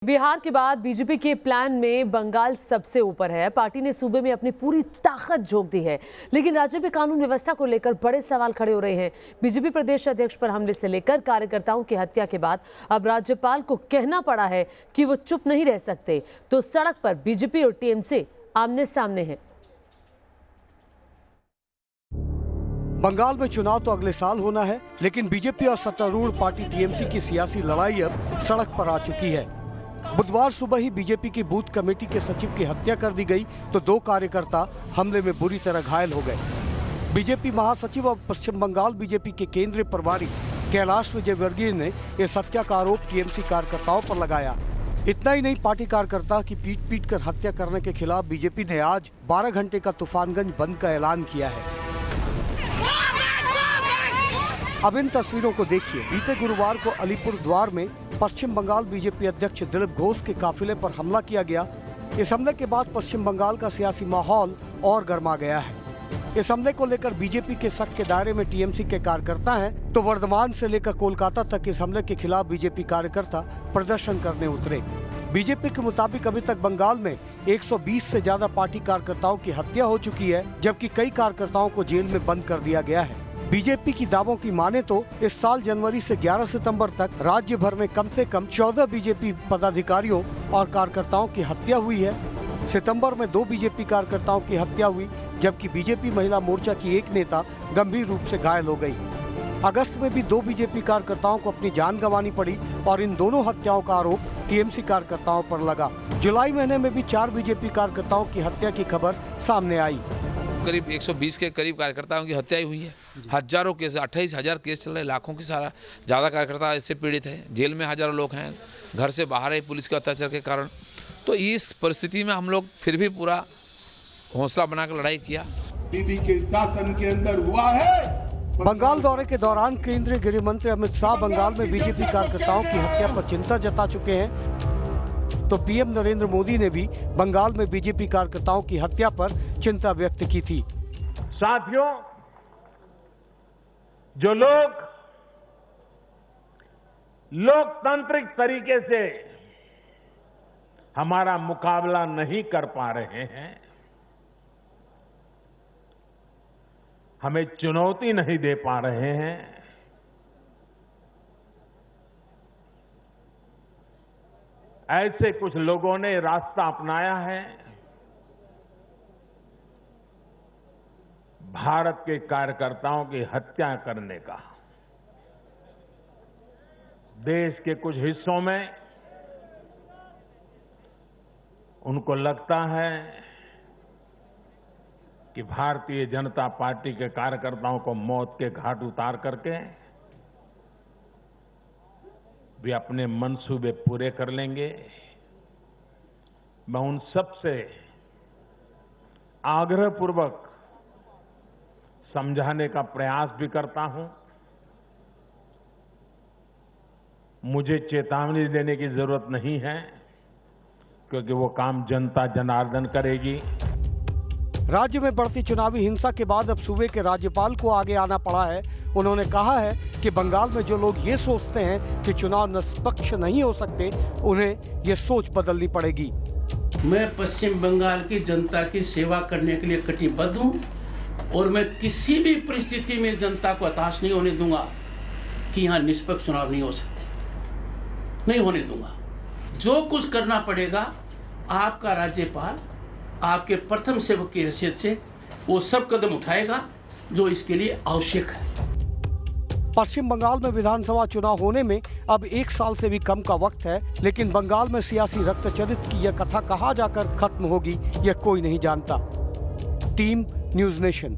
बिहार के बाद बीजेपी के प्लान में बंगाल सबसे ऊपर है। पार्टी ने सूबे में अपनी पूरी ताकत झोंक दी है, लेकिन राज्य में कानून व्यवस्था को लेकर बड़े सवाल खड़े हो रहे हैं। बीजेपी प्रदेश अध्यक्ष पर हमले से लेकर कार्यकर्ताओं की हत्या के बाद अब राज्यपाल को कहना पड़ा है कि वो चुप नहीं रह सकते, तो सड़क पर बीजेपी और टीएमसी आमने सामने है। बंगाल में चुनाव तो अगले साल होना है, लेकिन बीजेपी और सत्तारूढ़ पार्टी टीएमसी की सियासी लड़ाई अब सड़क पर आ चुकी है। बुधवार सुबह ही बीजेपी की बूथ कमेटी के सचिव की हत्या कर दी गई, तो 2 कार्यकर्ता हमले में बुरी तरह घायल हो गए। बीजेपी महासचिव और पश्चिम बंगाल बीजेपी के केंद्रीय प्रभारी कैलाश विजयवर्गीय ने इस हत्या का आरोप टीएमसी कार्यकर्ताओं पर लगाया। इतना ही नहीं, पार्टी कार्यकर्ता की पीट कर हत्या करने के खिलाफ बीजेपी ने आज 12 घंटे का तूफानगंज बंद का ऐलान किया है। अब इन तस्वीरों को देखिए। बीते गुरुवार को अलीपुर द्वार में पश्चिम बंगाल बीजेपी अध्यक्ष दिलीप घोष के काफिले पर हमला किया गया। इस हमले के बाद पश्चिम बंगाल का सियासी माहौल और गर्मा गया है। इस हमले को लेकर बीजेपी के शक के दायरे में टीएमसी के कार्यकर्ता हैं, तो वर्धमान से लेकर कोलकाता तक इस हमले के खिलाफ बीजेपी कार्यकर्ता प्रदर्शन करने उतरे। बीजेपी के मुताबिक अभी तक बंगाल में 120 से ज्यादा पार्टी कार्यकर्ताओं की हत्या हो चुकी है, जबकि कई कार्यकर्ताओं को जेल में बंद कर दिया गया है। बीजेपी की दावों की माने तो इस साल जनवरी से 11 सितंबर तक राज्य भर में कम से कम 14 बीजेपी पदाधिकारियों और कार्यकर्ताओं की हत्या हुई है। सितंबर में 2 बीजेपी कार्यकर्ताओं की हत्या हुई, जबकि बीजेपी महिला मोर्चा की एक नेता गंभीर रूप से घायल हो गई। अगस्त में भी 2 बीजेपी कार्यकर्ताओं को अपनी जान गंवानी पड़ी और इन दोनों हत्याओं का आरोप टीएमसी कार्यकर्ताओं पर लगा। जुलाई महीने में भी 4 बीजेपी कार्यकर्ताओं की हत्या की खबर सामने आई। करीब 120 के करीब कार्यकर्ताओं की हत्या हुई है। हजारों केस, 28,000 केस चल रहे, लाखों की ज़्यादा कार्यकर्ता इससे पीड़ित हैं। जेल में हजारों लोग हैं, घर से बाहर है पुलिस के अत्याचार के कारण। तो इस परिस्थिति में हम लोग फिर भी पूरा हौसला बनाकर लड़ाई किया। दीदी के शासन के अंदर हुआ है। बंगाल दौरे के दौरान केंद्रीय गृह मंत्री अमित शाह बंगाल में बीजेपी कार्यकर्ताओं की हत्या पर चिंता जता चुके हैं, तो पीएम नरेंद्र मोदी ने भी बंगाल में बीजेपी कार्यकर्ताओं की हत्या पर चिंता व्यक्त की थी। साथियों, जो लोग लोकतांत्रिक तरीके से हमारा मुकाबला नहीं कर पा रहे हैं, हमें चुनौती नहीं दे पा रहे हैं, ऐसे कुछ लोगों ने रास्ता अपनाया है भारत के कार्यकर्ताओं की हत्या करने का। देश के कुछ हिस्सों में उनको लगता है कि भारतीय जनता पार्टी के कार्यकर्ताओं को मौत के घाट उतार करके वे अपने मंसूबे पूरे कर लेंगे। मैं उन सब से आग्रहपूर्वक समझाने का प्रयास भी करता हूं। मुझे चेतावनी देने की जरूरत नहीं है, क्योंकि वो काम जनता जनार्दन करेगी। राज्य में बढ़ती चुनावी हिंसा के बाद अब सूबे के राज्यपाल को आगे आना पड़ा है। उन्होंने कहा है कि बंगाल में जो लोग ये सोचते हैं कि चुनाव निष्पक्ष नहीं हो सकते, उन्हें ये सोच बदलनी पड़ेगी। मैं पश्चिम बंगाल की जनता की सेवा करने के लिए कटिबद्ध हूँ और मैं किसी भी परिस्थिति में जनता को हताश नहीं होने दूंगा कि यहाँ निष्पक्ष चुनाव नहीं हो सकते, नहीं होने दूंगा। जो कुछ करना पड़ेगा, आपका राज्यपाल आपके प्रथम सेवक की हैसियत से वो सब कदम उठाएगा जो इसके लिए आवश्यक है। पश्चिम बंगाल में विधानसभा चुनाव होने में अब 1 साल से भी कम का वक्त है, लेकिन बंगाल में सियासी रक्तचरित्र की यह कथा कहां जाकर खत्म होगी, यह कोई नहीं जानता। Team news nation.